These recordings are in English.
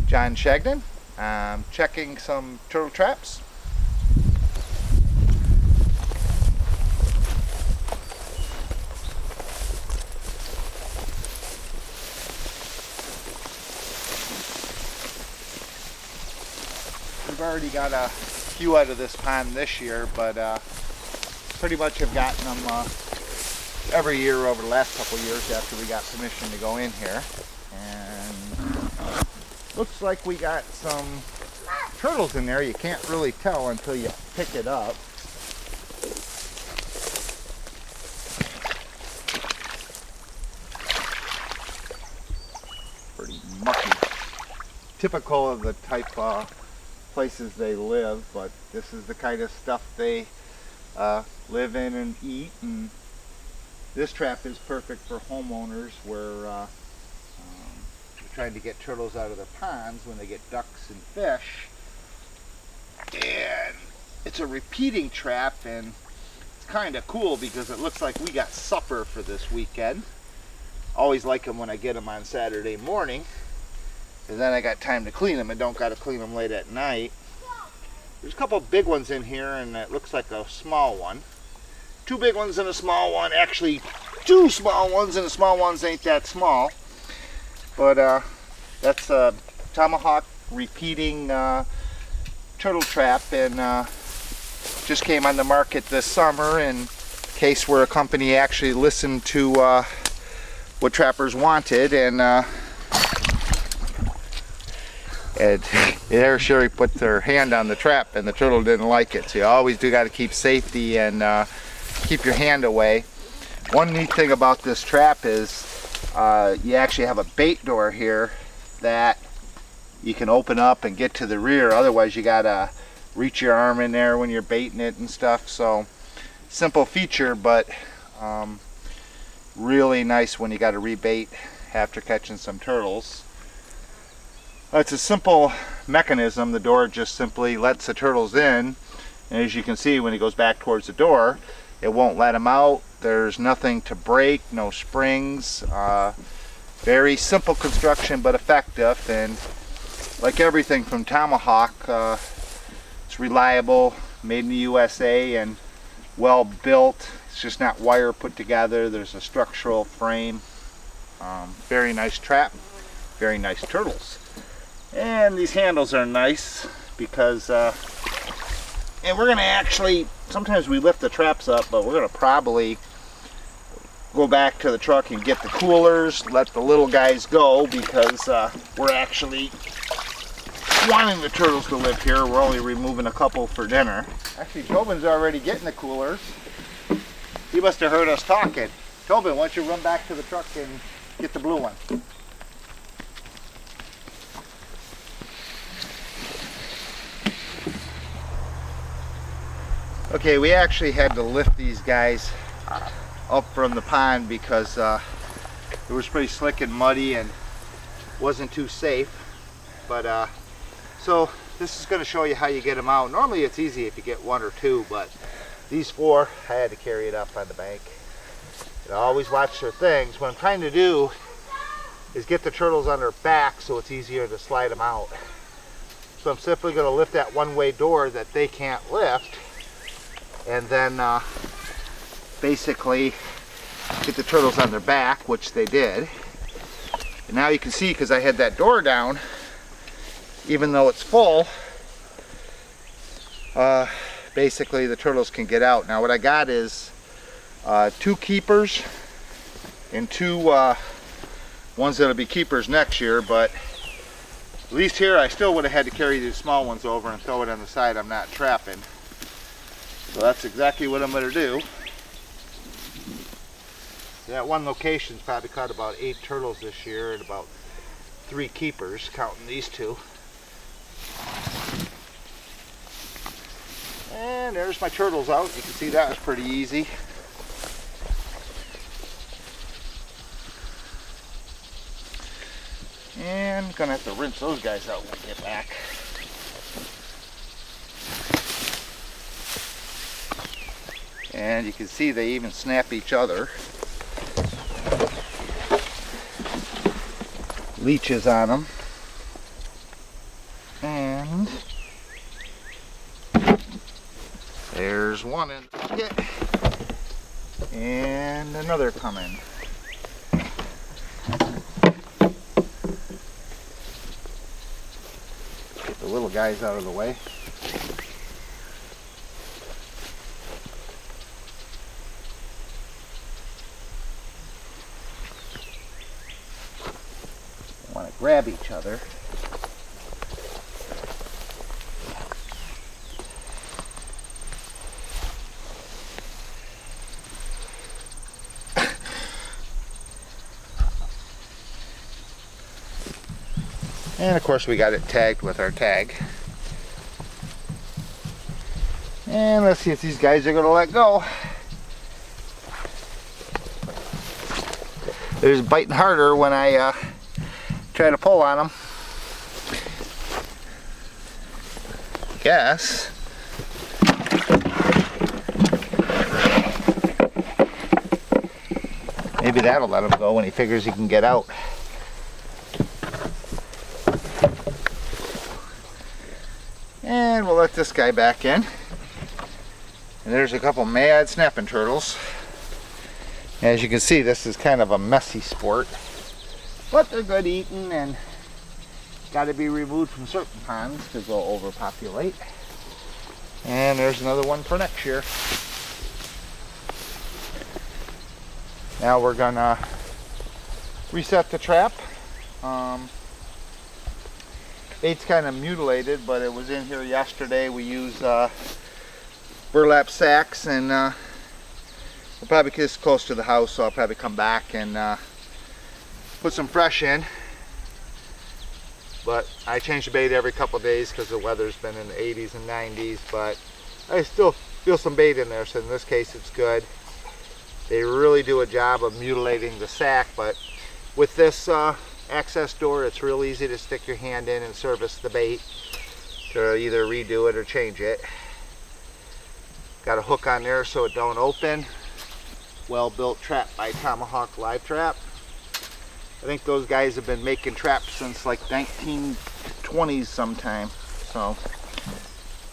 John Chagnon. I'm checking some turtle traps. We've already got a few out of this pond this year, but pretty much have gotten them every year over the last couple of years after we got permission to go in here. And looks like we got some turtles in there. You can't really tell until you pick it up. Pretty mucky. Typical of the type places they live, but this is the kind of stuff they live in and eat. And this trap is perfect for homeowners where they're trying to get turtles out of their ponds when they get ducks and fish. And it's a repeating trap, and it's kind of cool because it looks like we got supper for this weekend. Always like them when I get them on Saturday morning, and then I got time to clean them and don't got to clean them late at night. There's a couple big ones in here, and it looks like a small one. Two big ones and a small one. Actually, two small ones, and the small ones ain't that small. But that's a Tomahawk repeating turtle trap, and just came on the market this summer in case we're a company actually listened to what trappers wanted. And there Sherry put their hand on the trap and the turtle didn't like it. So you always do got to keep safety and keep your hand away. One neat thing about this trap is you actually have a bait door here that you can open up and get to the rear. Otherwise you gotta reach your arm in there when you're baiting it and stuff. So simple feature, but really nice when you got to rebait after catching some turtles. It's a simple mechanism. The door just simply lets the turtles in, and as you can see, when it goes back towards the door, it won't let them out. There's nothing to break, no springs. Very simple construction, but effective. And like everything from Tomahawk, it's reliable, made in the USA, and well built. It's just not wire put together. There's a structural frame. Very nice trap, very nice turtles. And these handles are nice because and we're gonna actually, sometimes we lift the traps up, but we're gonna probably go back to the truck and get the coolers, let the little guys go, because we're actually wanting the turtles to live here. We're only removing a couple for dinner. Actually, Tobin's already getting the coolers. He must have heard us talking. Tobin, why don't you run back to the truck and get the blue one? Okay, we actually had to lift these guys up from the pond because it was pretty slick and muddy and wasn't too safe. But so this is going to show you how you get them out. Normally it's easy if you get one or two, but these four, I had to carry it up on the bank. And always watch their things. What I'm trying to do is get the turtles on their back so it's easier to slide them out. So I'm simply going to lift that one-way door that they can't lift, and then basically get the turtles on their back, which they did. And now you can see, because I had that door down, even though it's full, basically the turtles can get out. Now what I got is two keepers and two ones that'll be keepers next year, but at least here I still would have had to carry these small ones over and throw it on the side I'm not trapping. So that's exactly what I'm going to do. That one location's probably caught about 8 turtles this year and about 3 keepers, counting these two. And there's my turtles out. You can see that was pretty easy. And I'm gonna have to rinse those guys out when I get back. And you can see they even snap each other. Leeches on them. There's one in the bucket. And another coming. Get the little guys out of the way. Want to grab each other. And of course we got it tagged with our tag. And let's see if these guys are going to let go. They're biting harder when I try to pull on them. Guess. Maybe that'll let him go when he figures he can get out. And we'll let this guy back in. And there's a couple mad snapping turtles. As you can see, this is kind of a messy sport. But they're good eating and got to be removed from certain ponds because they'll overpopulate. And there's another one for next year. Now we're gonna reset the trap. Bait's kind of mutilated, but it was in here yesterday. We used burlap sacks, and we'll probably get this close to the house, so I'll probably come back and put some fresh in. But I change the bait every couple of days because the weather's been in the 80s and 90s, but I still feel some bait in there, so in this case it's good. They really do a job of mutilating the sack, but with this access door, it's real easy to stick your hand in and service the bait to either redo it or change it. Got a hook on there so it don't open. Well built trap by Tomahawk live trap. I think those guys have been making traps since like 1920s sometime, so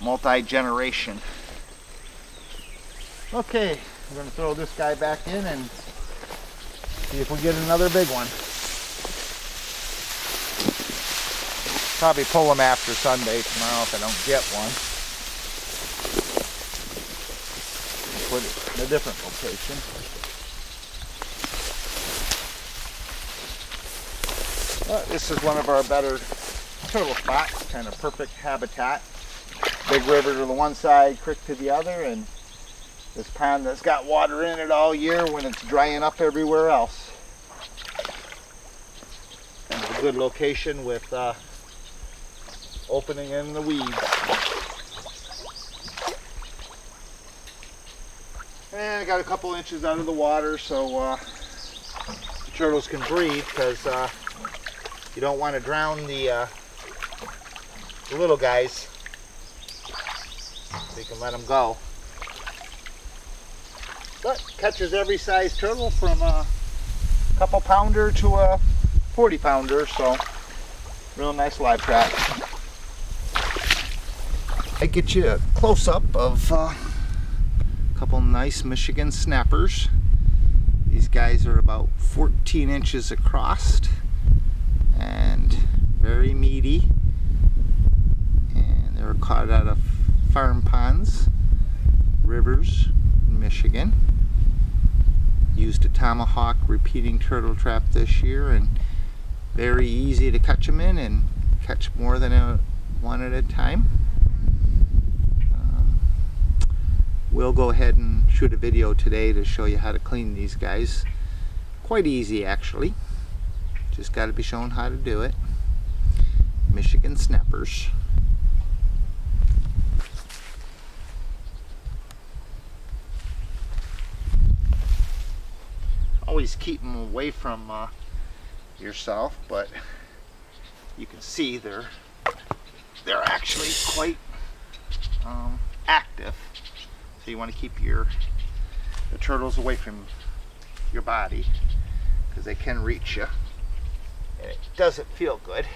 multi-generation. Okay, we're going to throw this guy back in and see if we get another big one. Probably pull them after Sunday tomorrow if I don't get one. Put it in a different location. Well, this is one of our better turtle spots, kind of perfect habitat. Big river to the one side, creek to the other, and this pond that's got water in it all year when it's drying up everywhere else. Kind of a good location with opening in the weeds. And I got a couple inches out of the water so the turtles can breathe, because you don't want to drown the little guys, so you can let them go. But catches every size turtle from a couple pounder to a 40 pounder, so real nice live trap. I get you a close-up of a couple nice Michigan snappers. These guys are about 14 inches across and very meaty, and they were caught out of farm ponds, rivers in Michigan. Used a Tomahawk repeating turtle trap this year, and very easy to catch them in and catch more than one at a time. We'll go ahead and shoot a video today to show you how to clean these guys. Quite easy actually. Just got to be shown how to do it. Michigan snappers. Always keep them away from yourself, but you can see they're actually quite active. So you want to keep the turtles away from your body, because they can reach you, and it doesn't feel good.